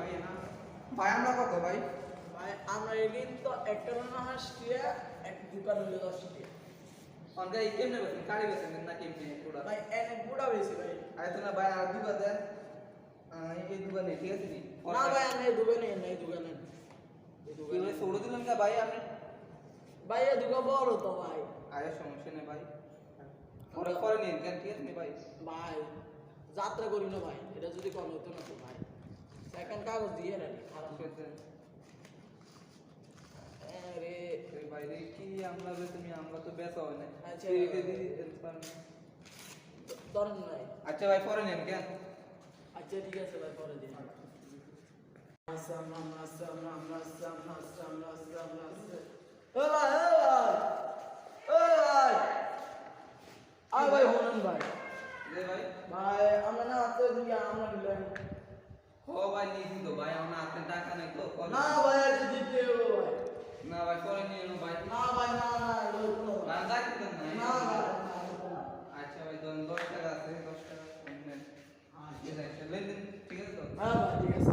ভাই না ভাই আমরা কত ভাই? ভাই আমরা এদিন তো একটা রান্না হাসটিয়া এক দোকান হইলো 10 টাকা অনকা এই কেমনে বেছেন কারি বেছেন না কেমনে পুরা ভাই এনে বুড়া বেশি ভাই আয় তো না ভাই আর দুবা দেন এই দোকানে ঠিক আছে নি না ভাই আমি এই দোকানে নাই দোকানে কি ভাই ছোড় দিলাম না ভাই আমি ভাই এই দোকান বড় তো ভাই আরে সমস্যা নেই ভাই পরে পরে নিন কেন ঠিক আছে নি ভাই ভাই যাত্রা করি না ভাই এটা যদি কম হতো না তো ভাই সেকেন্ড কাগজ দিয়ে রাখি খারাপ ঠিক আছে আরে এই ভাই রে কি আমরা তুমি আমরা তো বেচা হয় না আচ্ছা। এই দিদি ধরেন নাই আচ্ছা ভাই পরে নিন কেন আচ্ছা ঠিক আছে ভাই পরে দিন ও ভাই ভাই হলেন ভাই রে ভাই ভাই আমরা না তো দিকে আমরা দিলাম ও ভাই নিয়ে তো ভাই আমরা হাতে টাকা নাই তো না ভাই আজ দিতে হবে ভাই না ভাই পরে নিয়ে নো ভাই না ভাই না না লোক না ডাকি তো নাই না ভাই আচ্ছা ভাই 10 টাকা আছে 10 টাকা নেন আচ্ছা লেনদেন ঠিক আছে তো হ্যাঁ ভাই ঠিক আছে